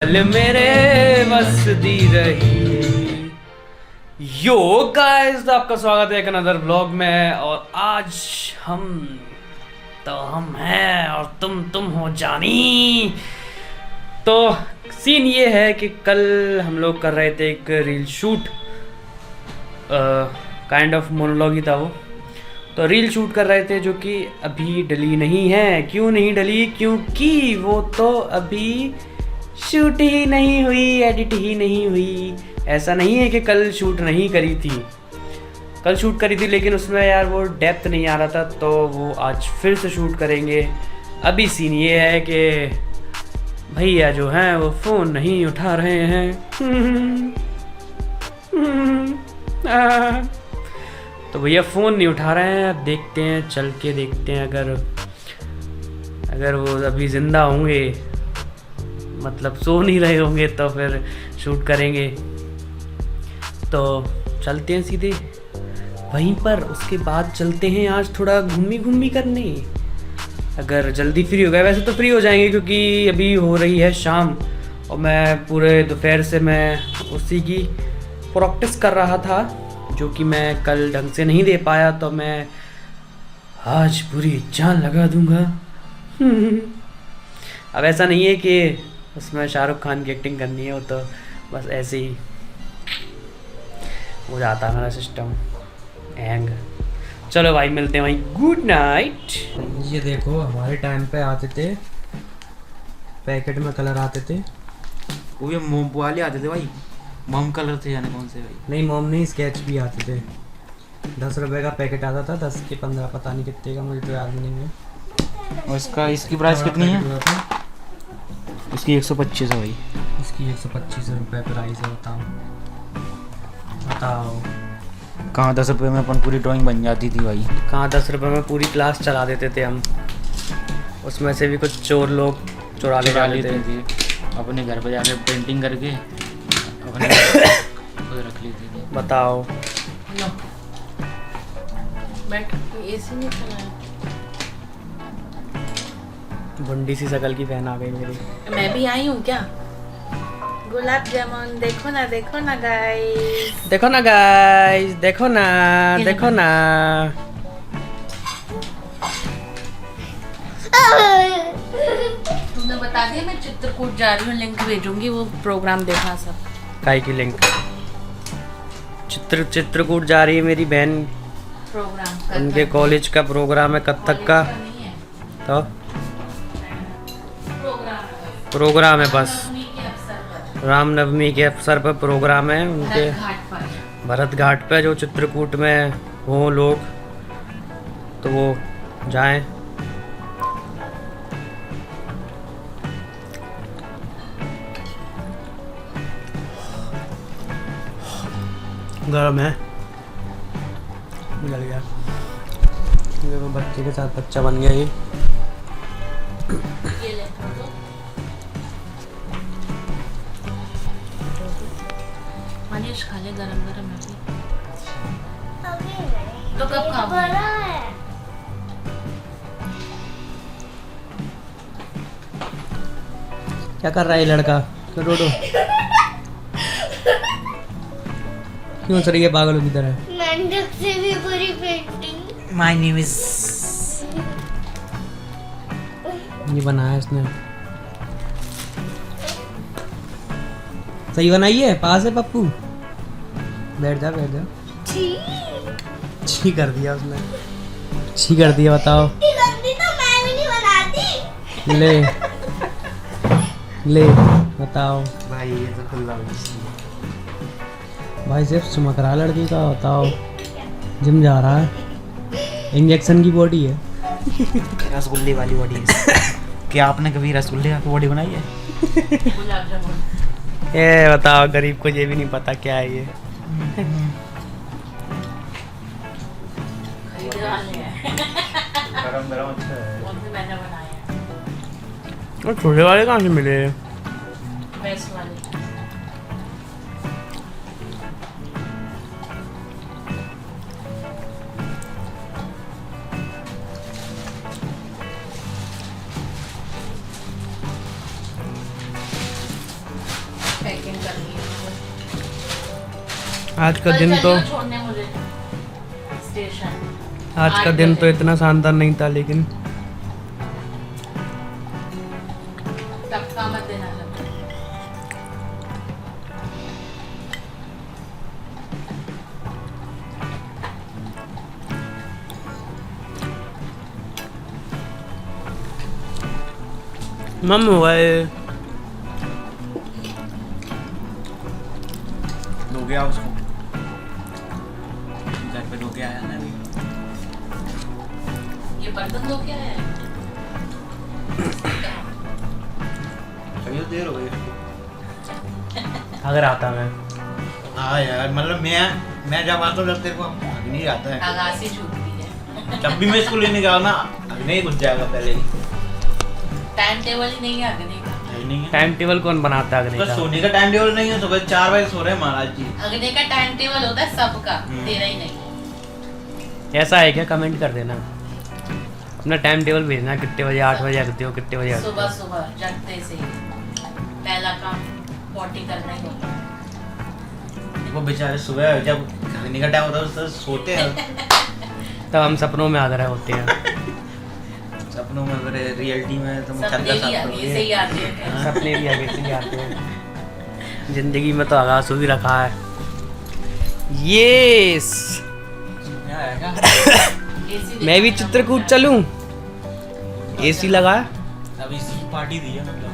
कल मेरे बस दी रही। यो गाइस, आपका स्वागत है एक अनदर व्लॉग में। और आज हम हैं और तुम हो जानी। तो सीन ये है कि कल हम लोग कर रहे थे एक reel shoot, kind of monologue ही था वो। तो रील शूट कर रहे थे जो कि अभी डली नहीं है। क्यों नहीं डली? क्योंकि वो तो अभी शूट ही नहीं हुई, एडिट ही नहीं हुई। ऐसा नहीं है कि कल शूट नहीं करी थी, कल शूट करी थी, लेकिन उसमें यार वो डेप्थ नहीं आ रहा था, तो वो आज फिर से शूट करेंगे। अभी सीन ये है कि भैया जो हैं वो फ़ोन नहीं उठा रहे हैं। तो भैया फ़ोन नहीं उठा रहे हैं। अब देखते हैं, चल के देखते हैं। अगर वो अभी ज़िंदा होंगे, मतलब सो नहीं रहे होंगे, तो फिर शूट करेंगे। तो चलते हैं सीधे वहीं पर। उसके बाद चलते हैं आज थोड़ा घूमी करने। अगर जल्दी फ्री हो गए, वैसे तो फ्री हो जाएंगे क्योंकि अभी हो रही है शाम और मैं पूरे दोपहर से मैं उसी की प्रैक्टिस कर रहा था जो कि मैं कल ढंग से नहीं दे पाया। तो मैं आज पूरी जान लगा दूंगा। अब ऐसा नहीं है कि उसमें शाहरुख खान की एक्टिंग करनी है, वो तो बस ऐसे ही हो जाता है मेरा सिस्टम हैंग। चलो भाई, मिलते हैं भाई, गुड नाइट। ये देखो, हमारे टाइम पे आते थे पैकेट में कलर आते थे। वो ये मोम वाले आते थे भाई, मोम कलर थे यानी कौन से भाई? नहीं, मोम नहीं, स्केच भी आते थे। 10 रुपए का पैकेट आता था, 10 के 15, पता नहीं कितने का, मुझे तो याद नहीं है। और इसकी प्राइस कितनी है? इसकी 125 है भाई। इसकी 125 रुपये प्राइस है। बताओ कहाँ 10 रुपये में अपन पूरी ड्राइंग बन जाती थी भाई। कहाँ 10 रुपये में पूरी क्लास चला देते थे हम। उसमें से भी कुछ चोर लोग चुरा ले जाते थे। अपने घर पे जाके पेंटिंग करके अपने खुद रख लेते थे। बताओ, बैठ एसी नहीं चलाया। बंडी सी शकल की बहन आ गई मेरी। मैं भी आई हूँ क्या? गुलाब जामुन देखो ना गाइस। देखो ना गाइस, देखो ना, देखो ना। तुमने बता दिया मैं चित्रकूट जा रही हूँ, लिंक भेजूंगी, वो प्रोग्राम देखना सब। काय की लिंक? चित्रकूट जा रही है मेरी बहन। प्रोग्राम उनके कॉलेज का प्रोग्राम है, कथक का। नहीं है तो प्रोग्राम है बस, उन्हीं के अवसर पर, रामनवमी के अवसर पर प्रोग्राम है उनके घाट पर। भरत घाट पे। जो चित्रकूट में हो लोग तो वो जाएं। गरम है, जल गया। ये बच्चे के साथ बच्चा बन गया ये। ये ले मनीष खा ले, गरम गरम है तो कब खाओगे? क्या कर रहा है ये लड़का? क्यों रोडो? क्यों सर ये पागलों की तरह? मेंढक से भी बुरी पेंटिंग। माय नेम इज ये बनाया इसने। सही बनाई है? पास है पप्पू? बैठ जा बैठ जा। छी कर दिया उसने, छी कर दिया। बताओ, इतनी गंदी तो मैं भी नहीं बनाती। ले ले बताओ। भाई ये तो खुला भाई सिर्फ चमक रहा लड़की का। बताओ, जिम जा रहा है, इंजेक्शन की बॉडी है। रसगुल्ले वाली बॉडी है। क्या आपने कभी रसगुल्ले की बॉडी बनाई है? गुलाब जामुन। ये बताओ, गरीब को ये भी नहीं पता क्या है ये। खरीदने वाले हैं। गरम अच्छा है। वो भी मैंने बनाया और छोटे वाले कहाँ से मिले? बेस्ट वाले। पैकिंग करनी है। आज का कल दिन तो चलियो छोड़ने मुझे स्टेशन। आज का 8 दिन तो बजे। इतना शानदार नहीं था, लेकिन टपका मत देना लग। मम हुआ है। धो गया उसको घर पे धो के आया ना अभी। ये बर्तन धो के आया है। कभी देर हो गई उसको। अगर आता मैं हाँ यार, मतलब मैं जब आता हूँ जब तेरे को अग्नि आता है, आगासी छूटती है। जब भी मैं इसको लेने जाऊँ ना अग्नि ही घुस जाएगा पहले ही। टाइम टेबल ही नहीं है अग्नि का। नहीं है टाइम टेबल कौन बनाता है अग्नि उसका का? सोने का टाइम टेबल नहीं है, सुबह 4 बजे सो रहे हैं महाराज जी। अग्नि का टाइम टेबल होता है सबका, तेरा ही नहीं। ऐसा है क्या? कमेंट कर देना, अपना टाइम टेबल भेजना, कितने बजे 8 बजे रखते हो, कितने बजे रखते सुबह हो। सुबह जगते से पहला काम पॉटी करना ही होता है। वो बेचारे सुबह जब अग्नि का टाइम होता है उस तरह सोते हैं। तब हम सपनों में आ रहे होते हैं। सपनों में मेरे रियलिटी में तुम सपने छक्का भी साफ आगे से ही करोगे। आते हैं। सपने भी आगे से ही आते हैं। जिंदगी में तो आगाज हो भी रखा है। यस, क्या आएगा? AC मैं भी देखना चित्रकूट पड़ता है। चलूं। एसी लगा है। अभी इसी पार्टी दी है मतलब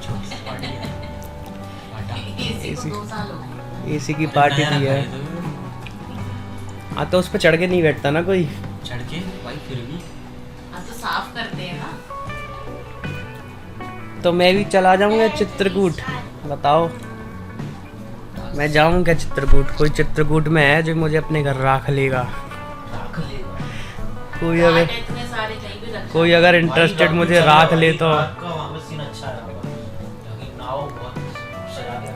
छोटी सी पार्टी है। AC को 2 साल हो गए। एसी की पार्टी नया दी है। रखा तो हाँ तो उस पर चढ़ के नहीं बैठता ना कोई। चढ़ के भाई फिर भी हाँ तो साफ करते हैं ना। तो मैं भी चला जाऊंगा चित्रकूट। बताओ, मैं जाऊंगा चित्रकूट? कोई चित्रकूट में है जो मुझे अपने घर रख लेगा? रख लेगा। कोई घाट अगर इतने सारे कहीं भी रख कोई अगर इंटरेस्टेड मुझे राख ले तो वहाँ पे सीन अच्छा है क्योंकि नाव बहुत सजा गया।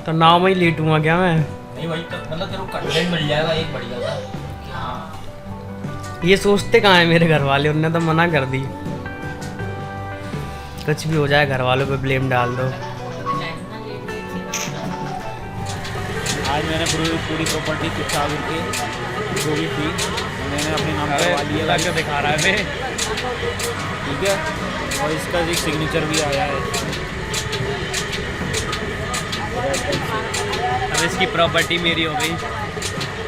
तो नाव में ही लेटूंगा क्या मैं? नहीं भाई तो मतलब तेरे को कंटेंट मिल जाएगा एक बढ़िया सा कि हाँ ये सोचते कहाँ है मेरे घर वाले? उनने तो मना कर दी। कुछ भी हो जाए घर वालों पे ब्लेम डाल दो। आज मैंने पूरी प्रॉपर्टी चिपका करके जो भी थी मैंने अपने नाम करवा लिया है। दिखा रहा है बे। ठीक है, और इसका एक सिग्नेचर भी आया है। अब इसकी प्रॉपर्टी मेरी हो गई।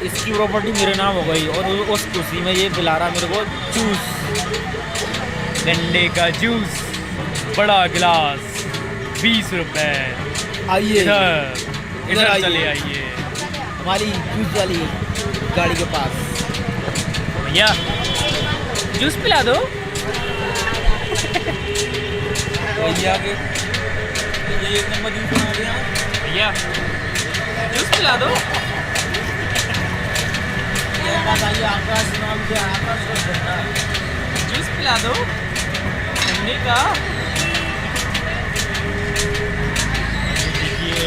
इसकी प्रॉपर्टी मेरे नाम हो गई और उस खुशी में ये पिला रहा मेरे को जूस। गन्ने का जूस, बड़ा गिलास, 20 रुपए। आइए इधर आइए। चले आइए हमारी जूस वाली गाड़ी के पास। भैया, जूस पिला दो। भैया के ये 1 नंबर जूस बना दिया। भैया, जूस पिला दो। ये बात आई आकाश नाम से आकाश को देना। जूस पिला दो गन्ने का। देखिए,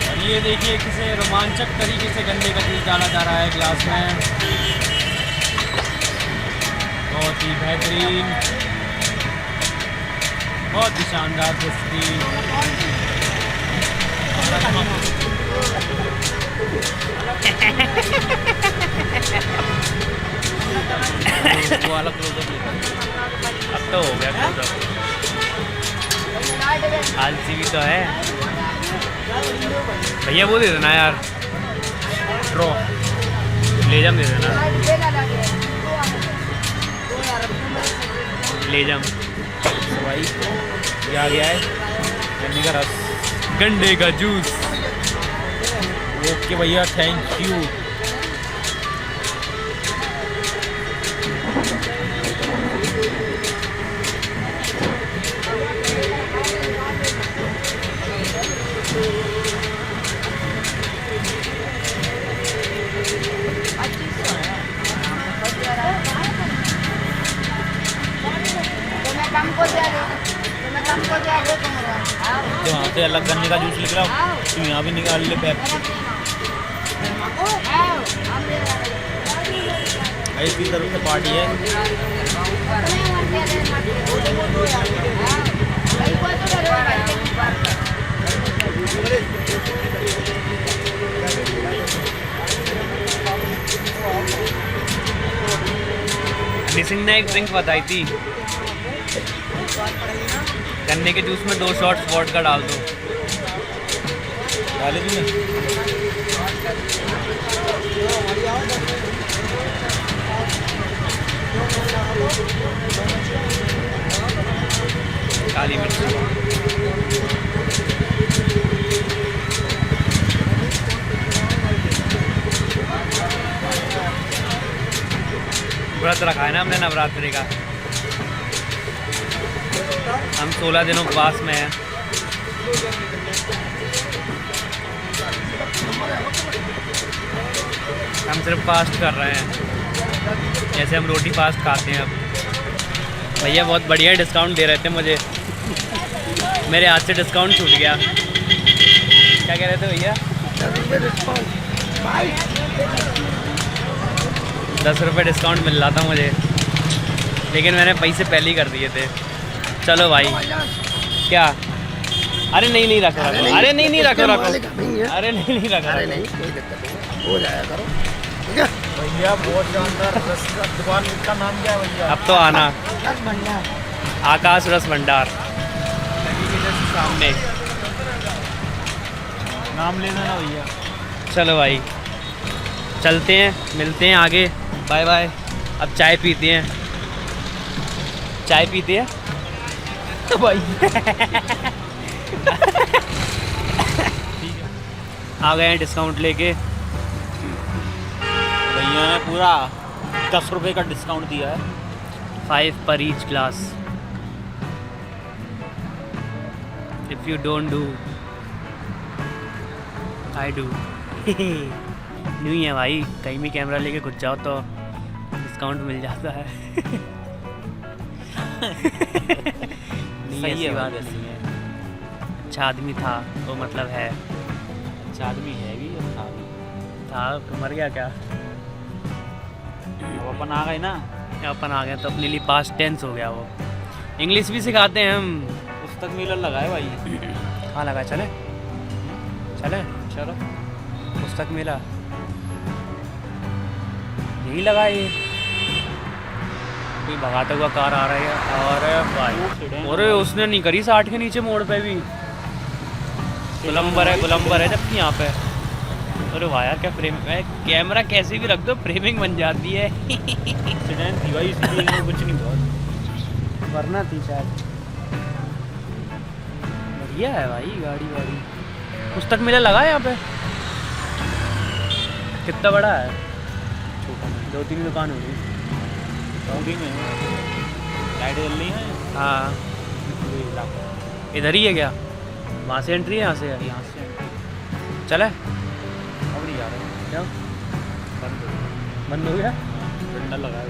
और ये देखिए किसे रोमांचक तरीके से गन्ने का जूस डाला जा रहा है गिलास में। बहुत ही बेहतरीन, बहुत ही शानदार दस्ती। उसको अलग क्लोजअप लेकर अब तो हो गया क्लोजअप। आलसी भी तो है भैया। वो दे देना यार, ड्रॉ लेजम दे देना। लेजम भाई ये आ गया है गन्ने का रस। गंडे का जूस। ओके भैया, थैंक यू। तो वहाँ से अलग गन्ने का जूस निकला तो यहाँ भी निकाल ले पैक। इसी तरफ से पार्टी है। सिंह ने एक ड्रिंक बताई थी, गन्ने के जूस में 2 शॉट्स वोडका डाल दो। डाले तूने? काली मिर्च व्रत रखा है ना हमने नवरात्रि का। हम 16 दिनों उपवास में हैं। हम सिर्फ फास्ट कर रहे हैं, जैसे हम रोटी फास्ट खाते हैं। अब भैया बहुत बढ़िया डिस्काउंट दे रहे थे मुझे, मेरे हाथ से डिस्काउंट छूट गया। क्या कह रहे थे भैया? 10 रुपये डिस्काउंट मिल रहा था मुझे, लेकिन मैंने पैसे पहले ही कर दिए थे। चलो भाई। क्या? अरे नहीं रखो। अरे नहीं रखो। अरे नहीं रखो। हो जाया करो, ठीक है भैया बहुत शानदार दुकान का नाम क्या है भैया? अब तो आना, आकाश रस भंडार सामने। नाम लेना ना भैया। चलो भाई चलते हैं, मिलते हैं आगे। Bye bye. अब चाय पीते हैं। चाय पीते हैं तो भाई आ गए हैं डिस्काउंट लेके। भैया ने पूरा 10 रुपये का डिस्काउंट दिया है। 5 पर each glass. If you don't do I do. नहीं है भाई, कहीं भी कैमरा लेके घुस जाओ तो डिस्काउंट मिल जाता है। नहीं सही ऐसी है बात भाई, नहीं है। अच्छा आदमी था वो मतलब है। अच्छा आदमी है भी था तो मर गया क्या? अब अपन आ गए ना। अपन आ गए तो अपने लिए पास्ट टेंस हो गया वो। इंग्लिश भी सिखाते हैं हम। पुस्तक मेला लगा है भाई। हाँ लगा। चले चले चलो पुस्तक मेला यही लगा है। ये कोई भगाता हुआ कार आ रहा है। अरे भाई, अरे उसने नहीं करी 60 के नीचे मोड़ पे भी। गुलंबर है जबकि यहाँ पे। अरे वाह यार क्या फ्रेम है, कैमरा कैसे भी रख दो फ्रेमिंग बन जाती है। एक्सीडेंट थी भाई, इसलिए कुछ नहीं बहुत वरना थी शायद। बढ़िया है भाई गाड़ी। पुस्तक मेला लगा है यहाँ पे। कितना बड़ा है? 2-3 दुकान होगी। में लाइट जल रही है। हाँ इधर ही है क्या? वहाँ से एंट्री है? यहाँ से है? यहाँ से चले। अब नहीं जा रहा। क्या बंद बंद हो गया? डंडा लगा है।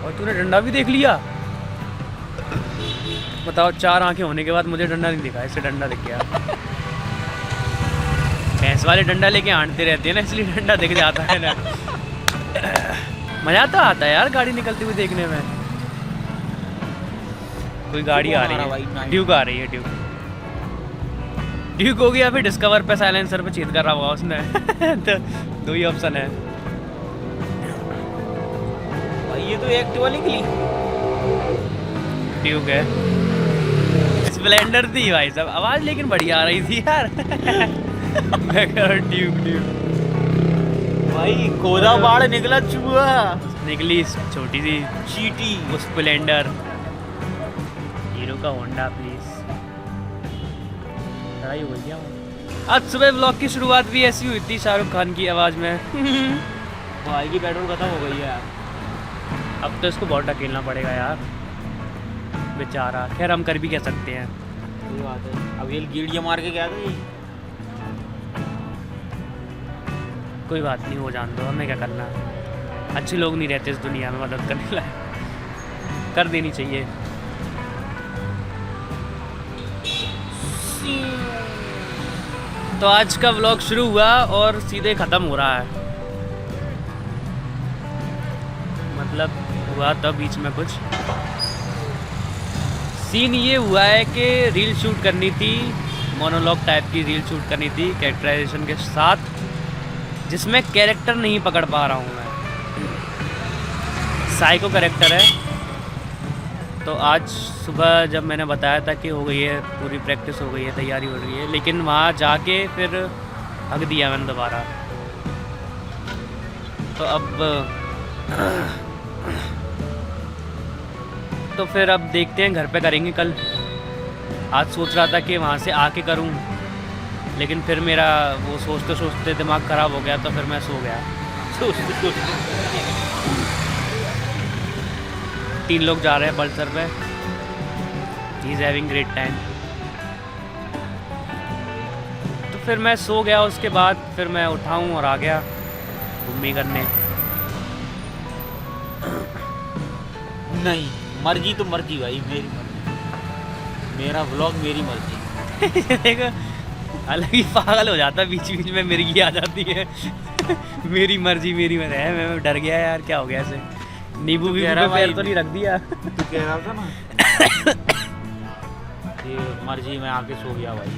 और तूने डंडा भी देख लिया? बताओ, 4 आंखें होने के बाद मुझे डंडा नहीं दिखा, इससे डंडा दिख गया। भैंस वाले डंडा लेके आंटते रहते हैं ना, इसलिए डंडा दिख जाता है ना। मज़ा तो आता है यार गाड़ी निकलती हुई देखने में। कोई गाड़ी आ रही है, ड्यूक आ रही है। ड्यूक हो गया, फिर डिस्कवर पे साइलेंसर पे छेद कर रहा होगा उसने। तो 2 ही ऑप्शन है भाई। ये तो एक्टिवा निकली। ड्यूक है, स्प्लेंडर थी भाई साहब। आवाज़ लेकिन बढ़िया आ रही थी यार। मैं कह रहा ड्यूक भाई कोदा बाढ़ निकला चूहा। निकली छोटी सी चीटी। स्प्लेंडर। हीरो का होंडा प्लीज। लड़ाई हो गई क्या? आज सुबह ब्लॉग की शुरुआत भी ऐसी हुई थी शाहरुख खान की आवाज़ में। भाई की पेट्रोल खत्म हो गई है यार। अब तो इसको बहुत अकेलना पड़ेगा यार बेचारा। खैर हम कर भी कह सकते हैं। सही बात है। अब ये कीड़ियाँ मार के गया था ये। कोई बात नहीं, हो जान दो, हमें क्या करना। अच्छे लोग नहीं रहते इस दुनिया में मदद करने लायक, कर देनी चाहिए। तो आज का व्लॉग शुरू हुआ और सीधे ख़त्म हो रहा है। मतलब हुआ तो बीच में कुछ सीन ये हुआ है कि रील शूट करनी थी, मोनोलॉग टाइप की रील शूट करनी थी कैरेक्टराइजेशन के साथ, जिसमें कैरेक्टर नहीं पकड़ पा रहा हूँ मैं। साइको कैरेक्टर है। तो आज सुबह जब मैंने बताया था कि हो गई है, पूरी प्रैक्टिस हो गई है, तैयारी हो रही है, लेकिन वहाँ जाके फिर हक दिया मैंने दोबारा। तो फिर अब देखते हैं, घर पे करेंगे कल। आज सोच रहा था कि वहाँ से आके करूँ, लेकिन फिर मेरा वो सोचते सोचते दिमाग ख़राब हो गया, तो फिर मैं सो गया। सोचते 3 लोग जा रहे हैं पल्सर पे। He is having great time. तो फिर मैं सो गया। उसके बाद फिर मैं उठाऊँ और आ गया घूमने करने। नहीं, मर्जी तो मर्जी भाई, मेरी मर्जी, मेरा व्लॉग मेरी मर्जी। देखो अलग ही पागल हो जाता, बीच बीच में मिर्गी आ जाती है। मेरी मर्जी है। मैं डर गया यार, क्या हो गया ऐसे? नींबू भी पैर तो नहीं रख दिया। तू कह रहा था ना ये मर्जी में आके सो गया भाई।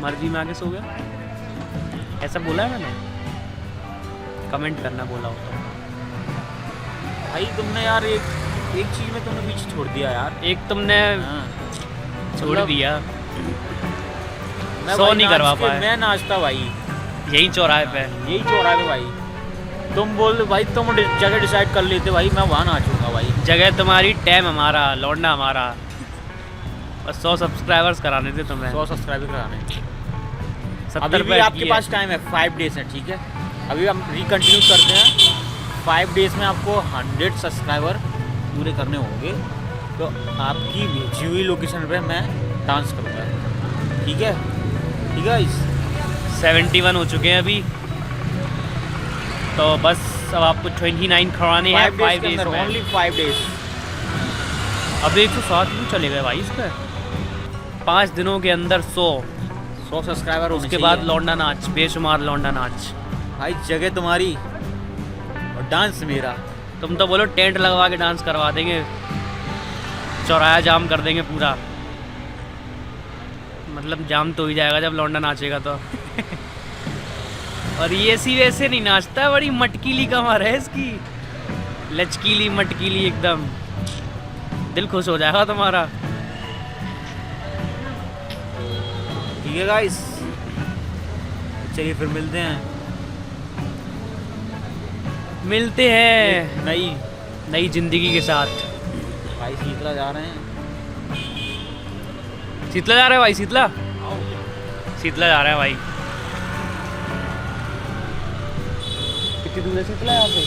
मर्जी में आके सो गया, ऐसा बोला है मैंने? कमेंट करना बोला होता भाई। तुमने यार एक चीज में तुमने बीच छोड़ दिया यार। एक तुमने हाँ। छोड़ मतलब दिया, मैं सो भाई नहीं करवा नाच के- पाए। मैं नाचता भाई यही चौराहे पे। यही चौराहे पे भाई। तुम बोल भाई, तुम जगह डिसाइड कर लेते भाई, मैं वहाँ नाचूंगा भाई। जगह तुम्हारी, टाइम हमारा, लौटना हमारा। बस 100 सब्सक्राइबर्स कराने थे तुम्हें। 100 सब्सक्राइबर कराने। 70 अभी भी पे आपके पास टाइम है, 5 डेज है, ठीक है। अभी हम रिकंटिन्यू करते हैं। 5 डेज में आपको 100 सब्सक्राइबर पूरे करने होंगे, तो आपकी भेजी हुई लोकेशन पे मैं डांस करूँगा, ठीक है? ठीक है। 71 हो चुके हैं अभी, तो बस अब आपको 29 करवाने हैं 5 डेज में। Only 5 days. अब 107 भी चले गए भाई इस पर। 5 दिनों के अंदर 100 सब्सक्राइबर होने उसके चाहिए। बाद लौंडा नाच, बेशुमार लौंडा नाच। भाई जगह तुम्हारी और डांस मेरा। तुम तो बोलो टेंट लगवा के डांस करवा देंगे, चौराहा जाम कर देंगे पूरा। मतलब जाम तो ही जाएगा जब लौंडा नाचेगा तो। और ये सी वैसे नहीं नाचता, बड़ी मटकीली कमर है इसकी, लचकीली मटकीली एकदम। दिल खुश हो जाएगा तुम्हारा। ठीक है गाइस, चलिए फिर मिलते हैं। मिलते हैं नई जिंदगी के साथ। भाई शीतला जा रहे हैं। शीतला जा रहा है भाई, शीतला जा रहा है भाई। कितनी दूर है शीतला यहाँ से?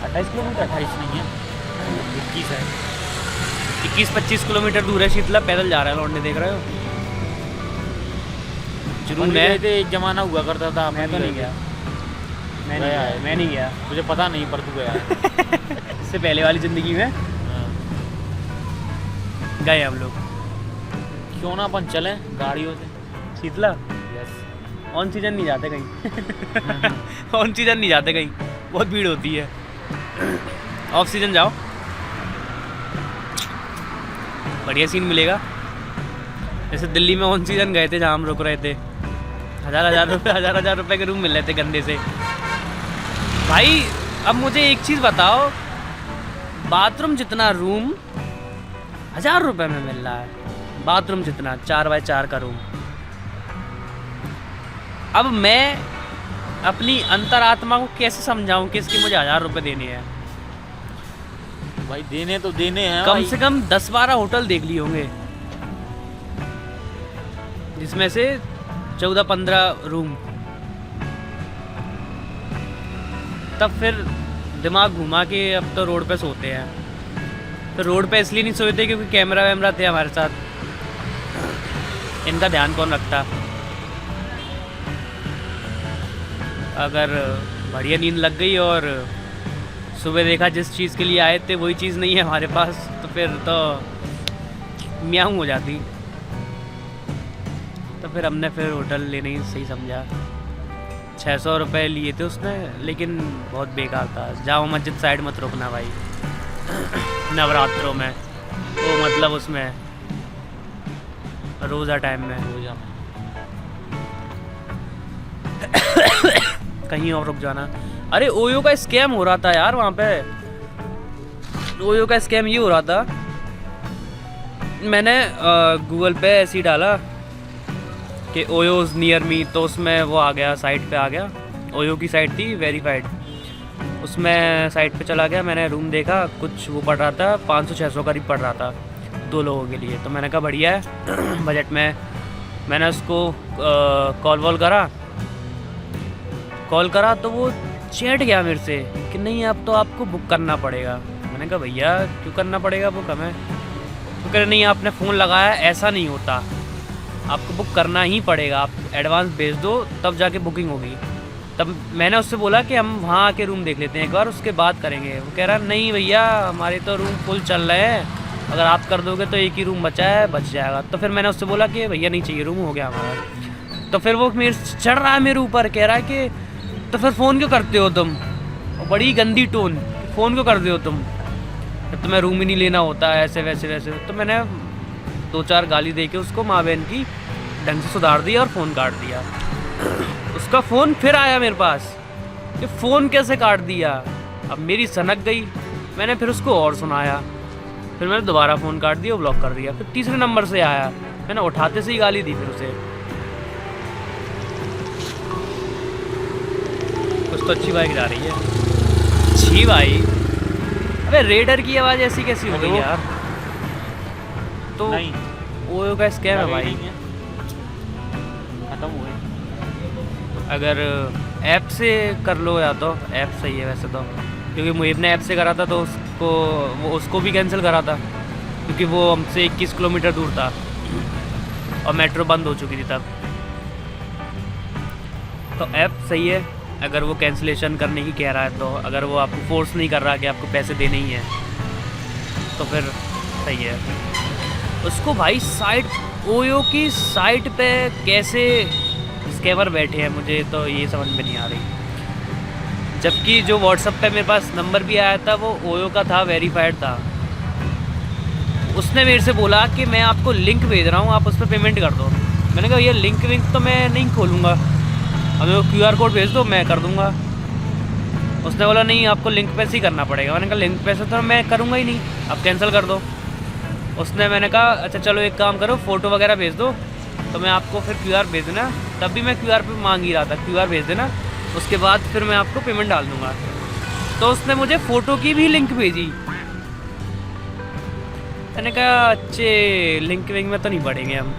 28 किलोमीटर। 28 नहीं है, 21 है। 21-25 किलोमीटर दूर है शीतला। पैदल जा रहा है लौंडे, देख रहे हो? जुनून है। थे, एक जमाना हुआ करता था। मैं तो नहीं गया, मैं नहीं गया। मुझे पता नहीं, पर तू गया है। इससे पहले वाली ज़िंदगी में हाँ। गए हम लोग। क्यों ना अपन चलें गाड़ियों से? शीतला यस। ऑन सीजन नहीं जाते कहीं। ऑन सीजन नहीं जाते कहीं, बहुत भीड़ होती है। ऑफ सीजन जाओ, बढ़िया सीन मिलेगा। जैसे दिल्ली में ऑन सीजन गए थे, जहाँ हम रुक रहे थे, हजार रुपए के रूम मिल रहे थे गंदे से। भाई अब मुझे एक चीज़ बताओ, बाथरूम जितना रूम 1000 रुपए में मिल रहा है। बाथरूम जितना 4x4 का रूम। अब मैं अपनी अंतरात्मा को कैसे समझाऊं कि इसके मुझे 1000 रुपए देने हैं? भाई देने तो देने हैं कम भाई। से कम 10-12 होटल देख लिए होंगे, जिसमें से 14-15 रूम। तब फिर दिमाग घुमा के अब तो रोड पे सोते हैं। तो रोड पे इसलिए नहीं सोते क्योंकि कैमरा वैमरा थे हमारे साथ, इनका ध्यान कौन रखता। अगर बढ़िया नींद लग गई और सुबह देखा जिस चीज़ के लिए आए थे वही चीज़ नहीं है हमारे पास, तो फिर तो म्याऊं हो जाती। तो फिर हमने फिर लेने ही सही समझा। 600 रुपये लिए थे उसने, लेकिन बहुत बेकार था। जाओ मस्जिद साइड मत रुकना भाई नवरात्रों में, वो मतलब उसमें रोज़ा टाइम में। रोजा में कहीं और रुक जाना। अरे ओयो का स्कैम हो रहा था यार वहाँ पे। ओयो का स्कैम ये हो रहा था, मैंने गूगल पे ऐसे ही डाला कि ओयोज नियर मी, तो उसमें वो आ गया, साइट पे आ गया। ओयो की साइट थी वेरीफाइड, उसमें साइट पे चला गया। मैंने रूम देखा, कुछ वो पड़ रहा था 500-600 करीब पड़ रहा था 2 लोगों के लिए। तो मैंने कहा बढ़िया है बजट में। मैंने उसको कॉल करा तो वो चैट गया मेरे से कि नहीं अब तो आपको बुक करना पड़ेगा। मैंने कहा भैया क्यों करना पड़ेगा बुक हमें? तो कह रहे नहीं आपने फ़ोन लगाया, ऐसा नहीं होता, आपको बुक करना ही पड़ेगा, आप एडवांस भेज दो तब जाके बुकिंग होगी। तब मैंने उससे बोला कि हम वहाँ आके रूम देख लेते हैं एक बार, उसके बाद करेंगे। वो कह रहा नहीं भैया हमारे तो रूम फुल चल रहे हैं, अगर आप कर दोगे तो एक ही रूम बचा है, बच जाएगा। तो फिर मैंने उससे बोला कि भैया नहीं चाहिए, रूम हो गया हमारा। तो फिर वो मेरे चढ़ रहा है मेरे ऊपर, कह रहा है कि तो फिर फ़ोन क्यों करते हो तुम? और बड़ी गंदी टोन, फ़ोन क्यों करते हो तुम, जब तुम्हें रूम ही नहीं लेना होता है, ऐसे वैसे वैसे। तो मैंने 2-4 गाली दे के उसको माँ बहन की ढंग से सुधार दिया और फ़ोन काट दिया। उसका फ़ोन फिर आया मेरे पास कि फ़ोन कैसे काट दिया। अब मेरी सनक गई, मैंने फिर उसको और सुनाया, फिर मैंने दोबारा फ़ोन काट दिया, ब्लॉक कर दिया। फिर तीसरे नंबर से आया, मैंने उठाते से ही गाली दी फिर उसे। कुछ तो अच्छी बाइक जा रही है। अच्छी बाइक, अबे रेडर की आवाज़ ऐसी कैसी हो गई यार? तो नहीं ओयो का स्कैम है भाई। खत्म हुए। अगर ऐप से कर लो या तो ऐप सही है वैसे तो, क्योंकि मुझे ने ऐप से करा था तो उसको भी कैंसिल करा था, क्योंकि वो हमसे 21 किलोमीटर दूर था और मेट्रो बंद हो चुकी थी तब। तो ऐप सही है अगर वो कैंसिलेशन करने की कह रहा है तो, अगर वो आपको फोर्स नहीं कर रहा कि आपको पैसे देने ही हैं तो फिर सही है। उसको भाई साइट ओयो की साइट पे कैसे स्कैमर बैठे हैं मुझे तो ये समझ में नहीं आ रही। जबकि जो व्हाट्सएप पे मेरे पास नंबर भी आया था वो ओयो का था, वेरीफाइड था। उसने मेरे से बोला कि मैं आपको लिंक भेज रहा हूँ, आप उस पर पेमेंट कर दो। मैंने कहा ये लिंक तो मैं नहीं खोलूँगा, हमें वो QR कोड भेज दो मैं कर दूँगा। उसने बोला नहीं आपको लिंक पे से ही करना पड़ेगा। मैंने कहा लिंक पे से तो मैं करूँगा ही नहीं, आप कैंसिल कर दो। मैंने कहा अच्छा चलो एक काम करो फ़ोटो वगैरह भेज दो तो मैं आपको फिर QR भेज देना। तब भी मैं QR पे मांग ही रहा था, QR भेज देना, उसके बाद फिर मैं आपको पेमेंट डाल दूँगा। तो उसने मुझे फ़ोटो की भी लिंक भेजी। मैंने कहा अच्छे लिंक विंक में तो नहीं पड़ेंगे हम,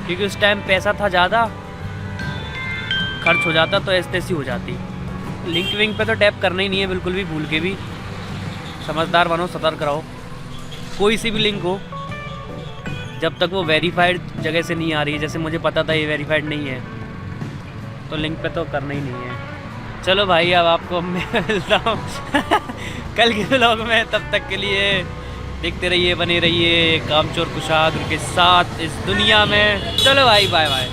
क्योंकि उस टाइम पैसा था ज़्यादा, खर्च हो जाता तो ऐसी तैसी हो जाती। लिंक विंक पे तो टैप करना ही नहीं है बिल्कुल भी, भूल के भी। समझदार बनो, सतर्क रहो। कोई सी भी लिंक हो जब तक वो वेरीफाइड जगह से नहीं आ रही है, जैसे मुझे पता था ये वेरीफाइड नहीं है तो लिंक पे तो करना ही नहीं है। चलो भाई अब आपको मैं मिलता हूँ कल के व्लॉग में, तब तक के लिए देखते रहिए, बने रहिए कामचोर कुशाग्र के साथ इस दुनिया में। चलो भाई बाय बाय।